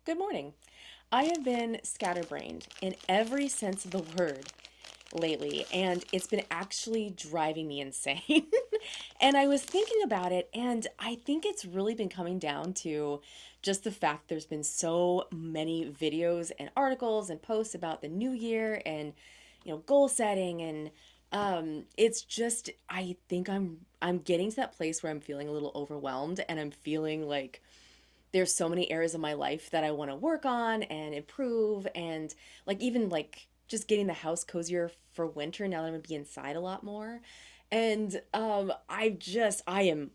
Good morning. I have been scatterbrained in every sense of the word lately, and it's been actually driving me insane. And I was thinking about it, and I think it's really been coming down to just the fact there's been so many videos and articles and posts about the new year and goal setting and it's just I think I'm getting to that place where I'm feeling a little overwhelmed and I'm feeling like there's so many areas of my life that I want to work on and improve and like even like just getting the house cozier for winter now that I'm gonna be inside a lot more. And I am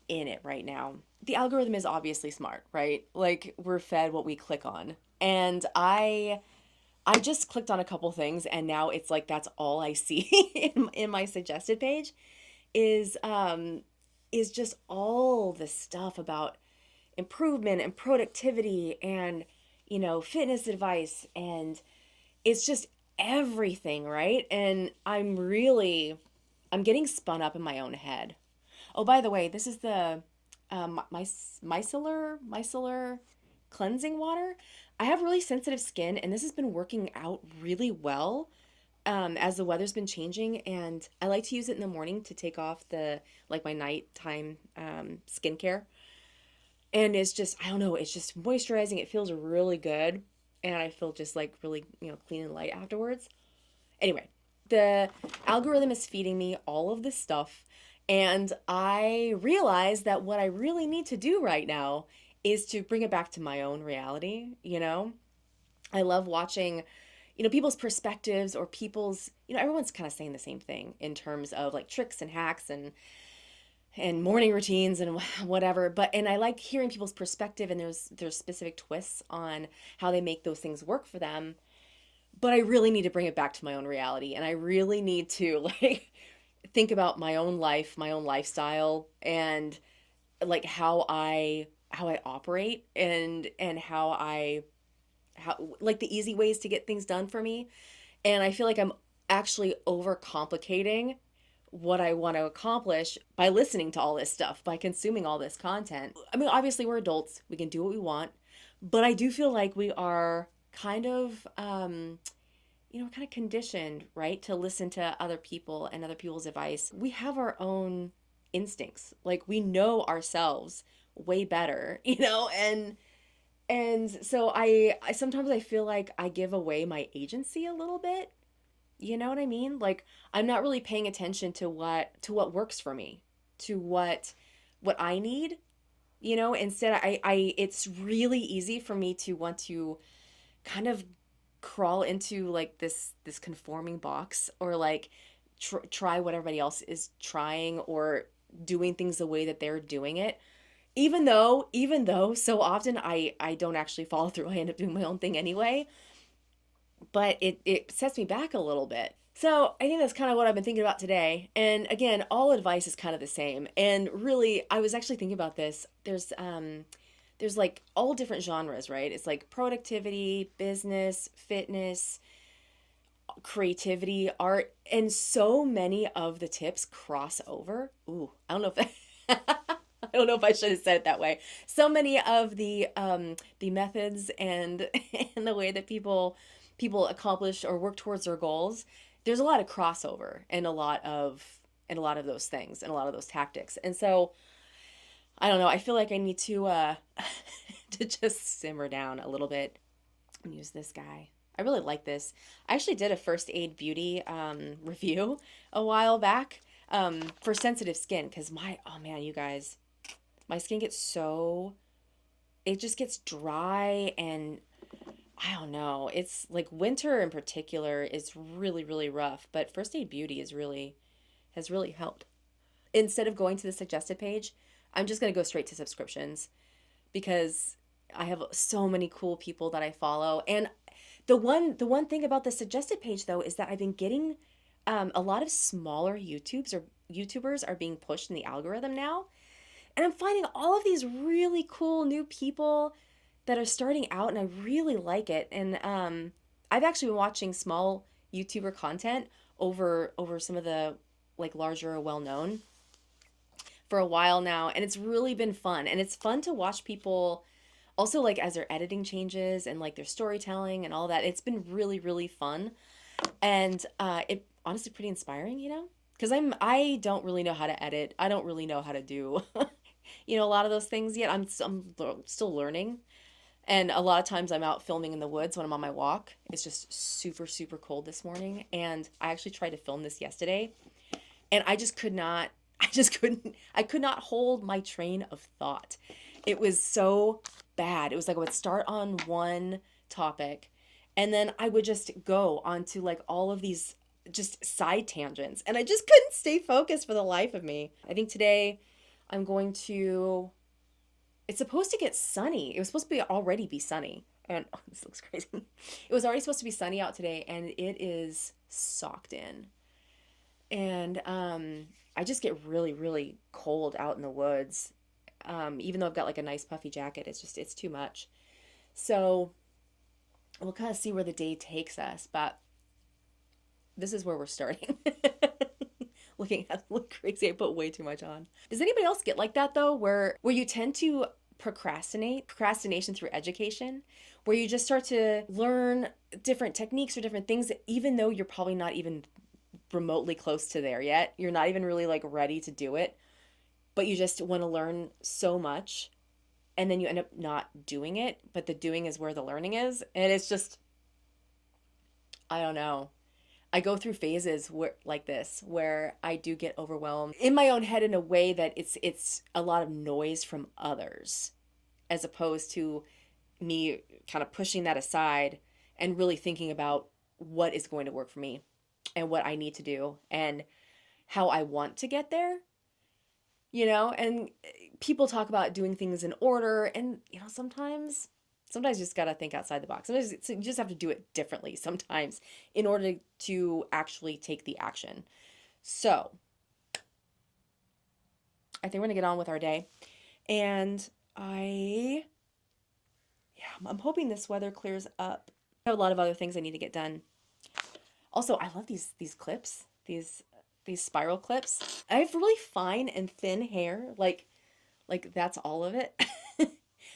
in it right now. The algorithm is obviously smart, right? Like we're fed what we click on. And I just clicked on a couple things and now it's like that's all I see in my suggested page is um is just all the stuff about improvement and productivity and fitness advice and it's just everything, right? And I'm getting spun up in my own head. Oh, by the way, this is the my micellar cleansing water. I have really sensitive skin and this has been working out really well as the weather's been changing, and I like to use it in the morning to take off the like my nighttime skincare, and it's just I don't know, it's just moisturizing. It feels really good, and I feel just like really clean and light afterwards. Anyway, the algorithm is feeding me all of this stuff, and I realize that what I really need to do right now is to bring it back to my own reality. I love watching people's perspectives or people's everyone's kind of saying the same thing in terms of like tricks and hacks and morning routines and whatever, and I like hearing people's perspective, and there's specific twists on how they make those things work for them. But I really need to bring it back to my own reality, and I really need to like think about my own life, my own lifestyle, and like how I operate, and how like the easy ways to get things done for me. And I feel like I'm actually overcomplicating what I want to accomplish by listening to all this stuff, by consuming all this content. I mean, obviously, we're adults, we can do what we want, but I do feel like we are kind of, kind of conditioned, right, to listen to other people and other people's advice. We have our own instincts, like we know ourselves way better, and so I sometimes I feel like I give away my agency a little bit. You know what I mean? Like I'm not really paying attention to what works for me, to what I need. Instead I it's really easy for me to want to kind of crawl into like this conforming box, or like try what everybody else is trying, or doing things the way that they're doing it, even though so often I don't actually follow through. I end up doing my own thing anyway, but it sets me back a little bit. So I think that's kind of what I've been thinking about today. And again, all advice is kind of the same. And really, I was actually thinking about this. There's like all different genres, right? It's like productivity, business, fitness, creativity, art, and so many of the tips cross over. Ooh, I don't know if that I don't know if I should have said it that way. So many of the methods and and the way that people accomplish or work towards their goals, there's a lot of crossover and a lot of those things and a lot of those tactics. And so I don't know, I feel like I need to to just simmer down a little bit and use this guy. I really like this. I actually did a first aid beauty review a while back for sensitive skin, because oh man, you guys, my skin gets so, it just gets dry, and I don't know. It's like winter in particular is really, really rough, but First Aid Beauty has really helped. Instead of going to the suggested page, I'm just going to go straight to subscriptions, because I have so many cool people that I follow. And the one thing about the suggested page though is that I've been getting a lot of smaller YouTubers are being pushed in the algorithm now. And I'm finding all of these really cool new people that are starting out, and I really like it. And I've actually been watching small YouTuber content over some of the like larger, well known for a while now, and it's really been fun. And it's fun to watch people Also, like as their editing changes and like their storytelling and all that, it's been really, really fun. And it honestly pretty inspiring, you know? Because I don't really know how to edit. I don't really know how to do, a lot of those things yet. I'm still learning. And a lot of times I'm out filming in the woods when I'm on my walk. It's just super, super cold this morning. And I actually tried to film this yesterday. And I could not hold my train of thought. It was so bad. It was like I would start on one topic and then I would just go onto like all of these just side tangents. And I just couldn't stay focused for the life of me. I think today I'm going to it's supposed to get sunny. It was supposed to be already be sunny. And oh, this looks crazy. It was already supposed to be sunny out today, and it is socked in. And I just get really, really cold out in the woods. Even though I've got like a nice puffy jacket, it's too much. So we'll kind of see where the day takes us, but this is where we're starting. Looking at look crazy, I put way too much on. Does anybody else get like that though, where you tend to procrastination through education, where you just start to learn different techniques or different things, even though you're probably not even remotely close to there yet. You're not even really like ready to do it, but you just want to learn so much and then you end up not doing it, but the doing is where the learning is. And it's just, I don't know. I go through phases like this where I do get overwhelmed in my own head in a way that it's a lot of noise from others as opposed to me kind of pushing that aside and really thinking about what is going to work for me and what I need to do and how I want to get there, and people talk about doing things in order and sometimes you just got to think outside the box. Sometimes you just have to do it differently sometimes in order to actually take the action. So, I think we're going to get on with our day. And I'm hoping this weather clears up. I have a lot of other things I need to get done. Also, I love these clips, these spiral clips. I have really fine and thin hair, like that's all of it.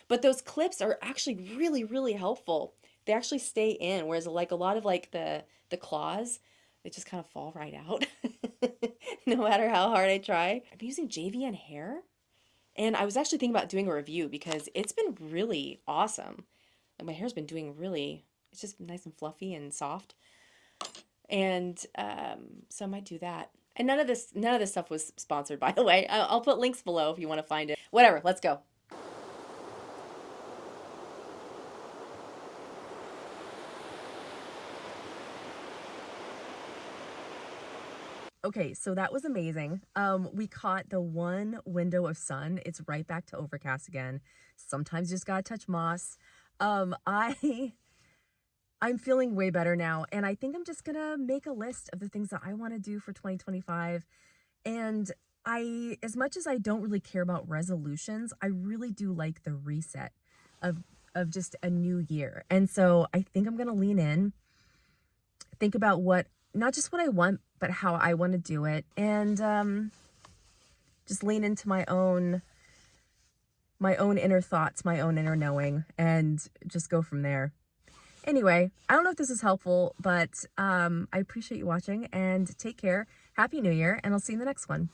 But those clips are actually really, really helpful. They actually stay in, whereas like a lot of like the claws, they just kind of fall right out. No matter how hard I try. I'm using JVN hair, and I was actually thinking about doing a review because it's been really awesome. Like my hair's been doing really, it's just nice and fluffy and soft. And so I might do that. And none of this stuff was sponsored, by the way. I'll put links below if you want to find it. Whatever, let's go. Okay, so that was amazing. We caught the one window of sun. It's right back to overcast again. Sometimes you just gotta touch moss. I I'm feeling way better now, and I think I'm just gonna make a list of the things that I want to do for 2025. And as much as I don't really care about resolutions, I really do like the reset of just a new year. And so I think I'm gonna lean in, think about not just what I want, but how I want to do it, and just lean into my own inner thoughts, my own inner knowing, and just go from there. Anyway, I don't know if this is helpful, but I appreciate you watching, and take care. Happy New Year, and I'll see you in the next one.